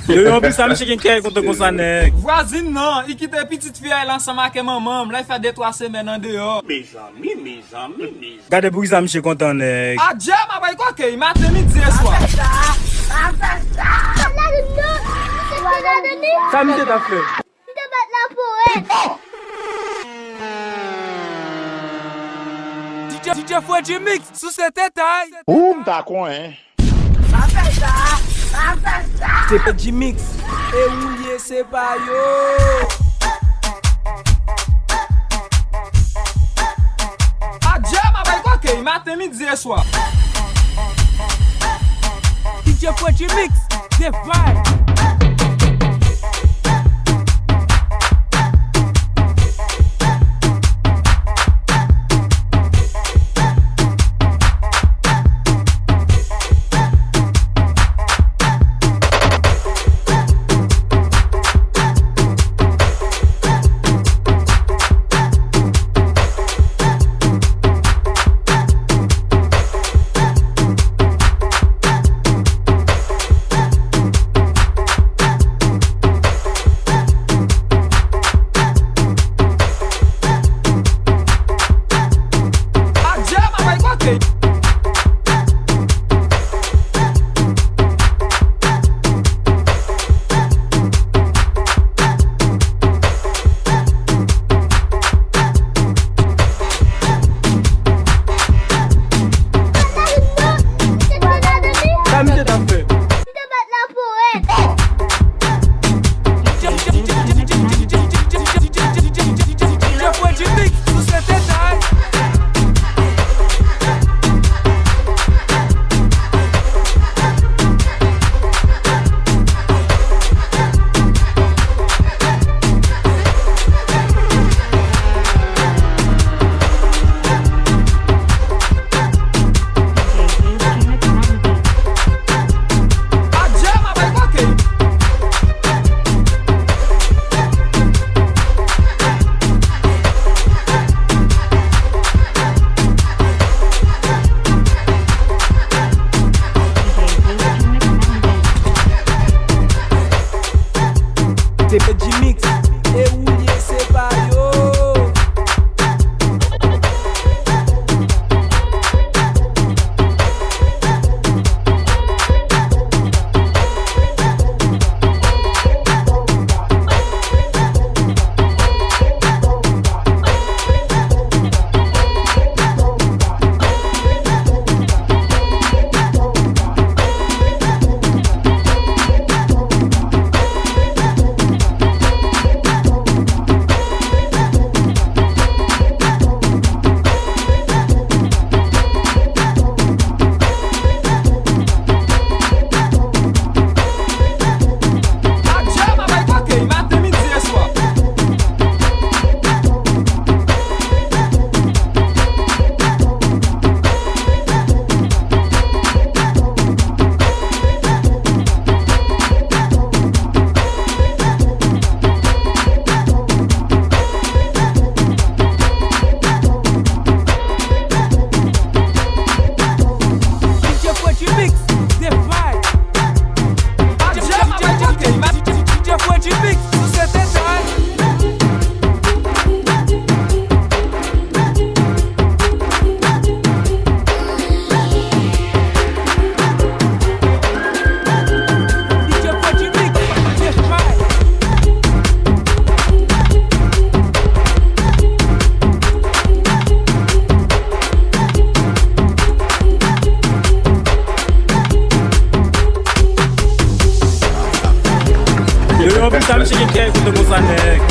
Yo, en plus, ça me chèque qui contre comme ça, nèg. Voisine non, il quitte petite fille elle ensemble avec maman, là il fait 2-3 semaines en dehors. Mes amis. Gardez pour ça me chèque content, nèg. Ah, Dieu, ma baille quoi que matin midi et soir. Ça me t'a fait. DJ Fouet Mix sous cette taille. Boum, t'as quoi, hein? C'est pas G-Mix. Et ouye, c'est pas yo. Ah, Dieu, ma baille quoi que matin midi et soir. DJ Fouet Mix, des vibes.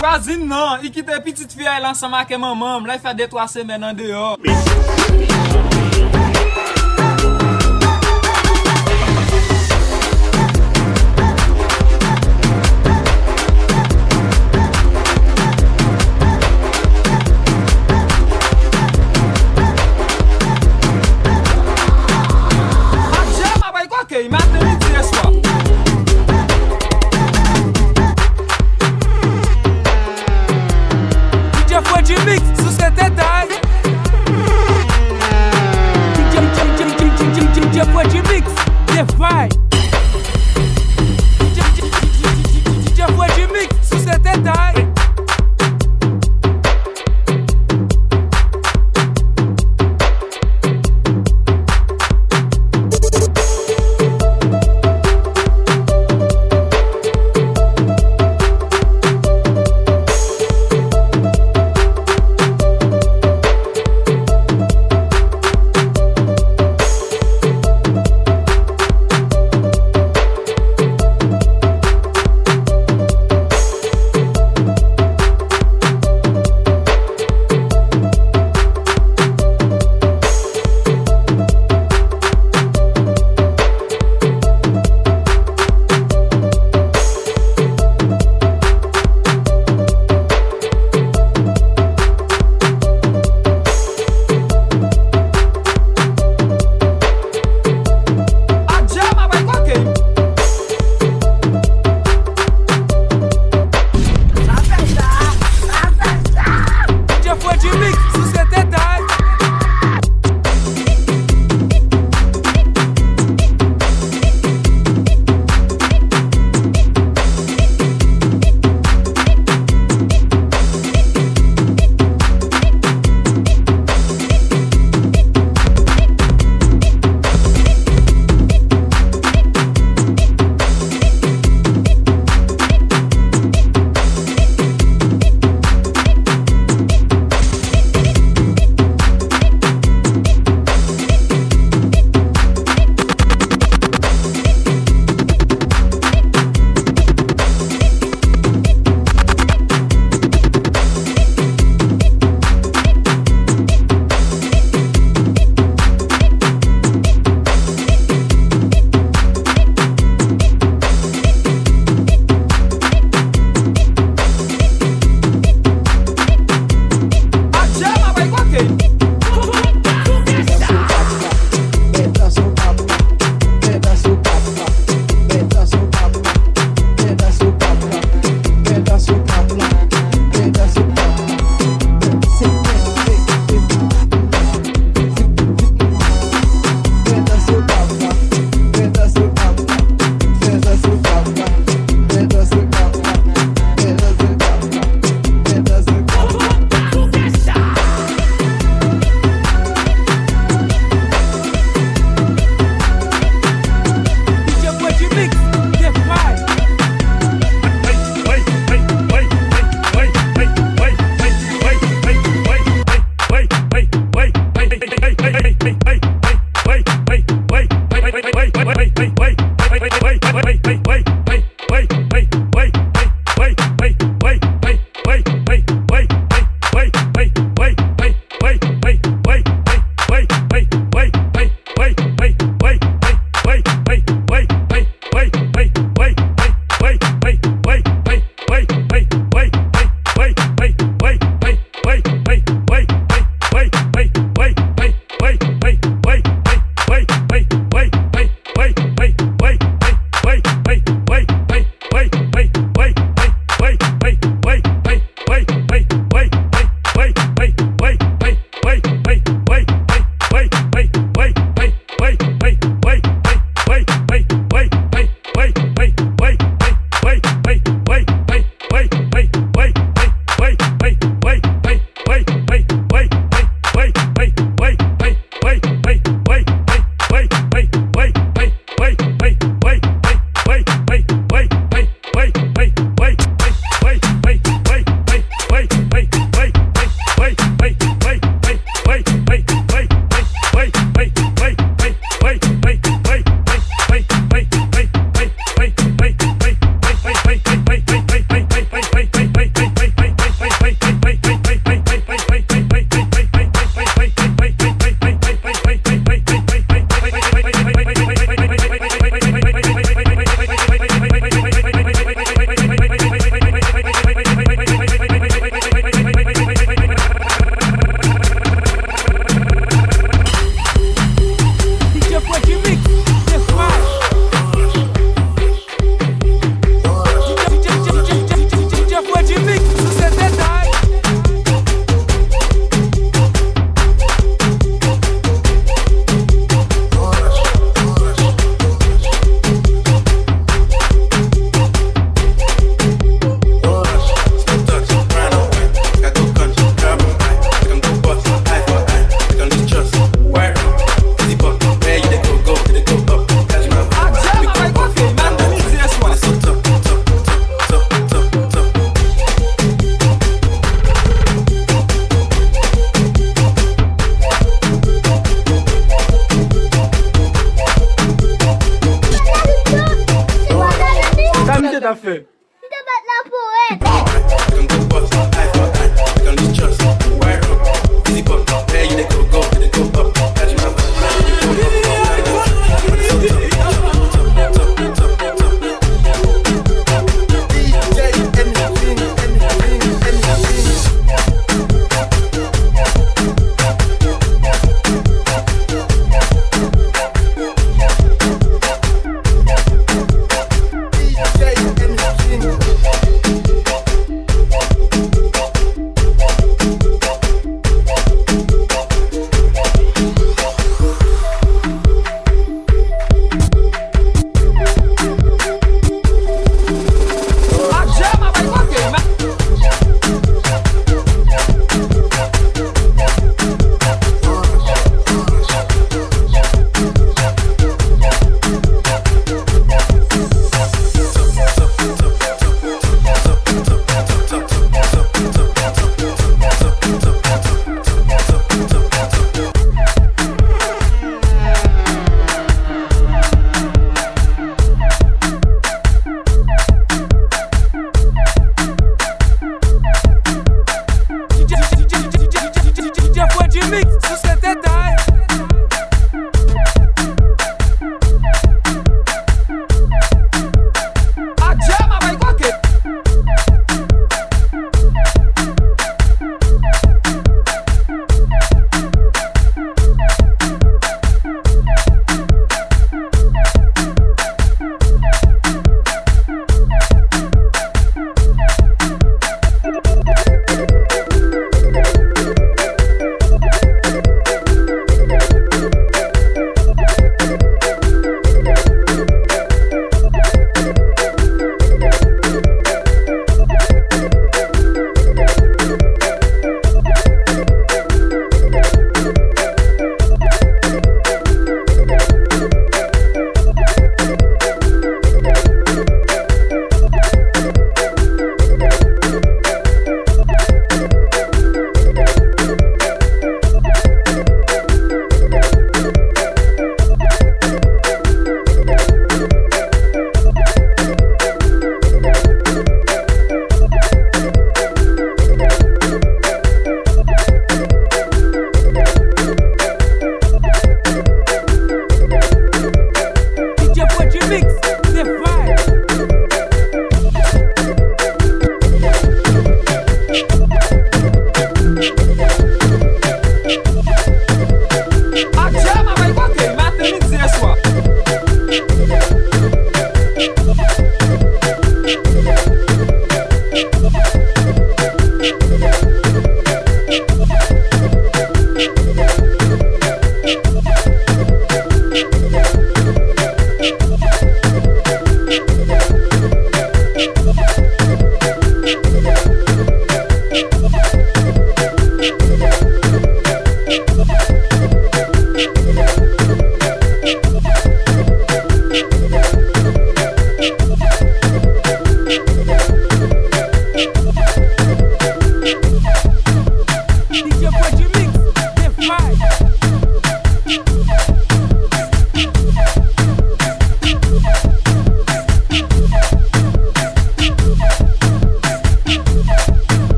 Voisine non, il quitte petite fille elle ensemble avec maman, là il fait 2-3 semaines en dehors. DJ Fouet Mix sous cette taille. Tá fait. Kita buat lapor eh.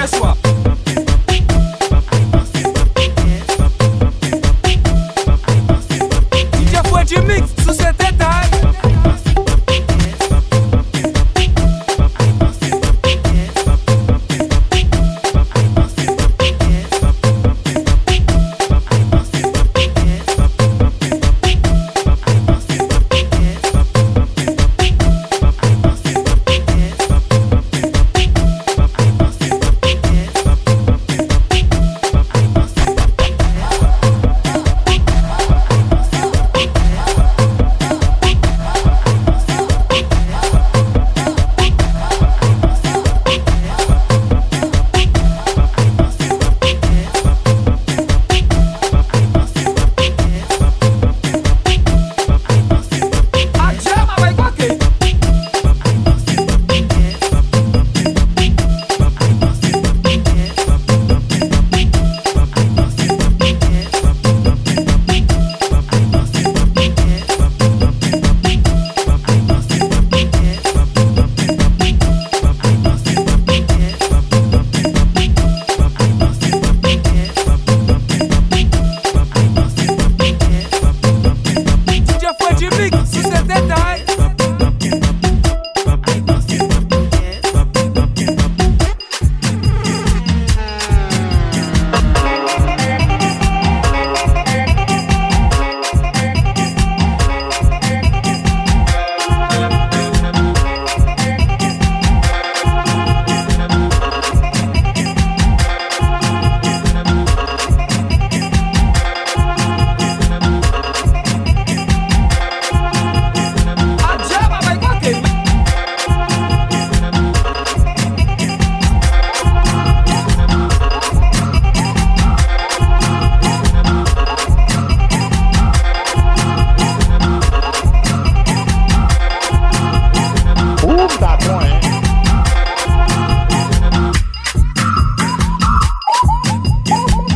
premier soir. DJ Freddy Mix, sous ce détail.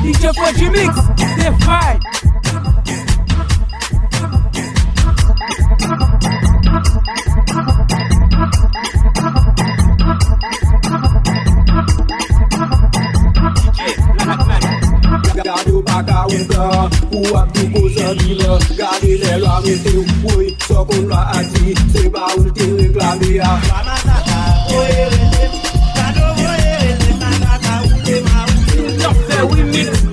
DJ Freddy Mix, the fight. Gade o bagaunga, o abdu coisa lila. Gade lela meteu, oi, só com lá aqui. Sem baú te reclamia. Café Remix.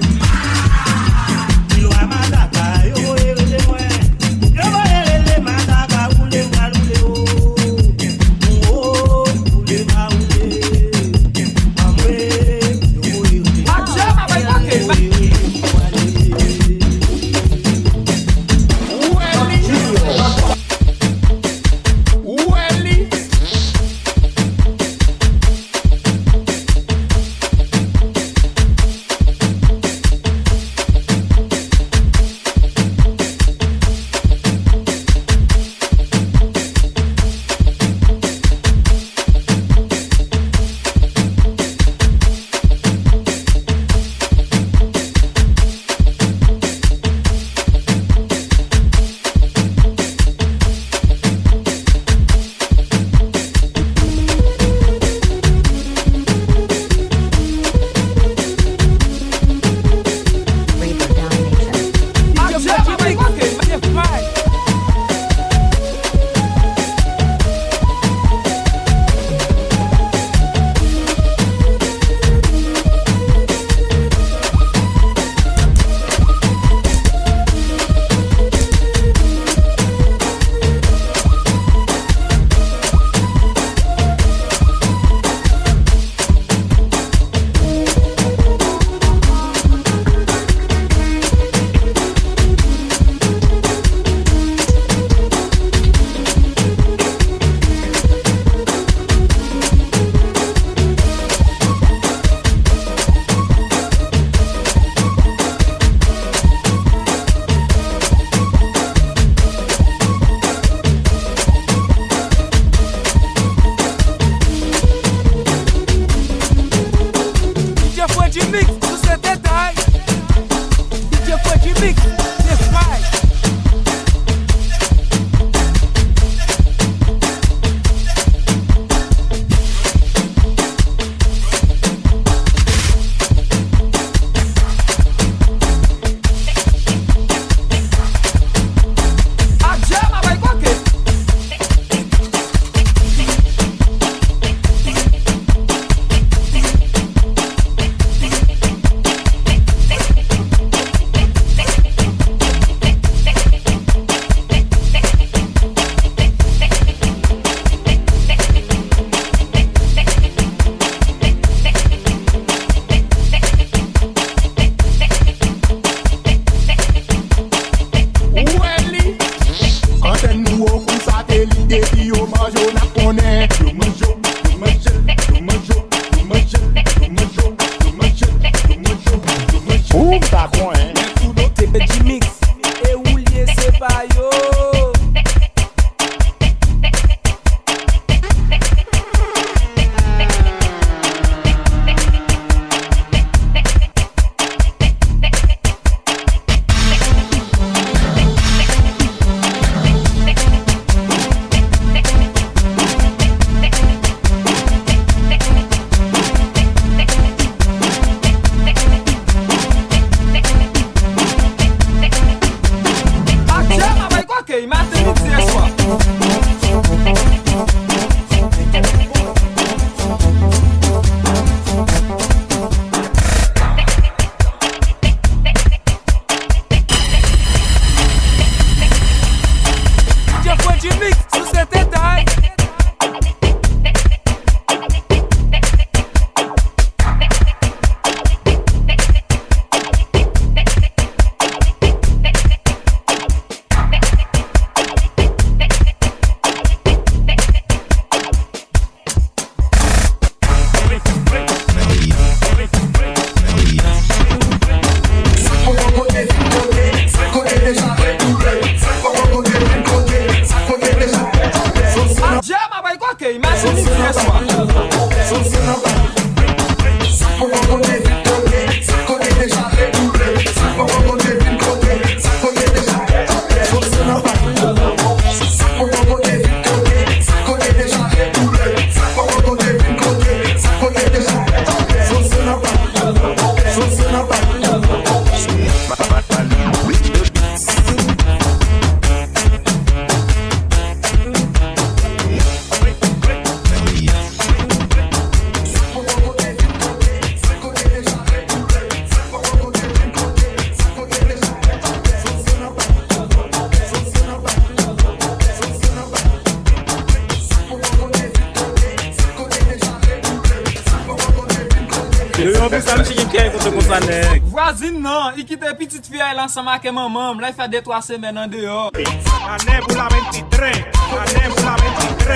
Yo yon pi sa mche gen kè kontre kon sa nèg. Voisine nan, i kite petite fille elle ensemble avec maman, là il fait 2-3 semaines en dehors. Année pour la 23, année pour la 23,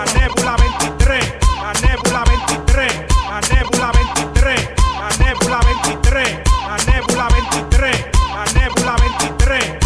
année pour la 23, année pour la 23, année pour la 23, année pour la 23, année pour la 23, année pour la 23.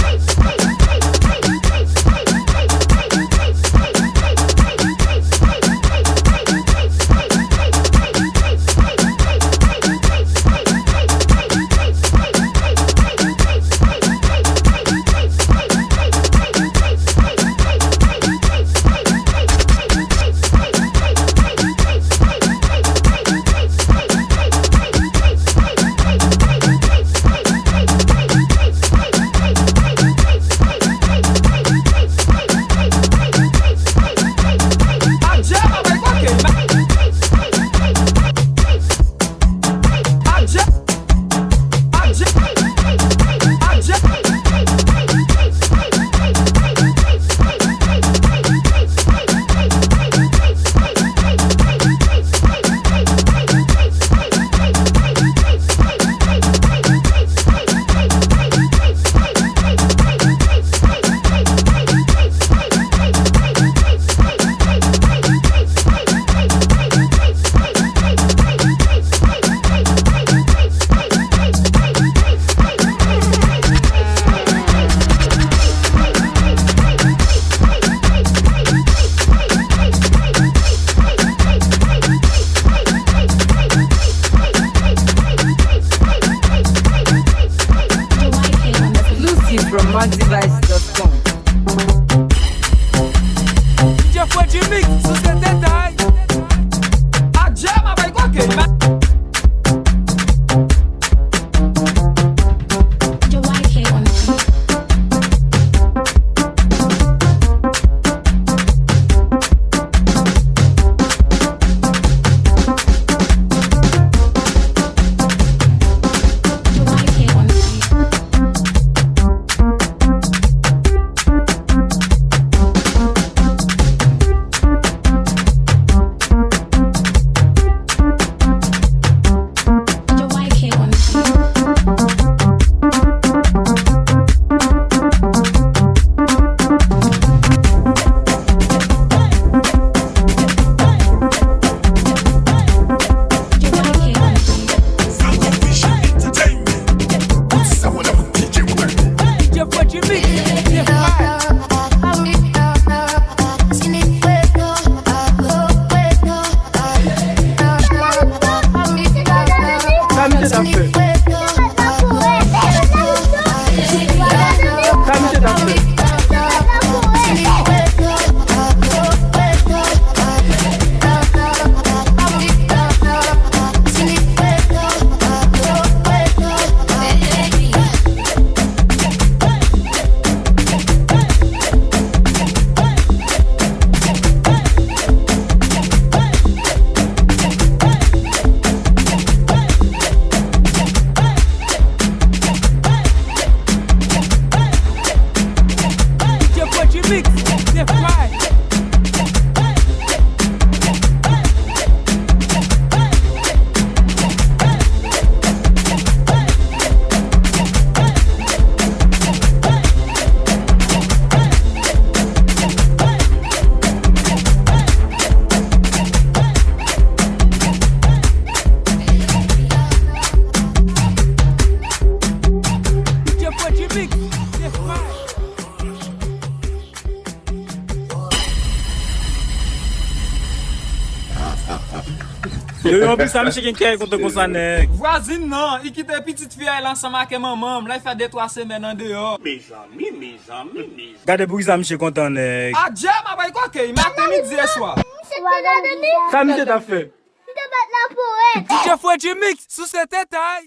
From MaxDevice.com. Já foi de mix, sociedade. A Gemma vai com quem? Yo yon pi sa mche gen kè kontre kon sa nèg. Voisine nan, i kite petite fille elle ensemble avec maman, là il fait 2-3 semaines en dehors. Mes amis. Gade pou ki sa mche kontan nèg. A Gemma vai com quem? Midi et soir. Sa mche ta fè. Tu te bats la poète. Já foi de mix, sociedade.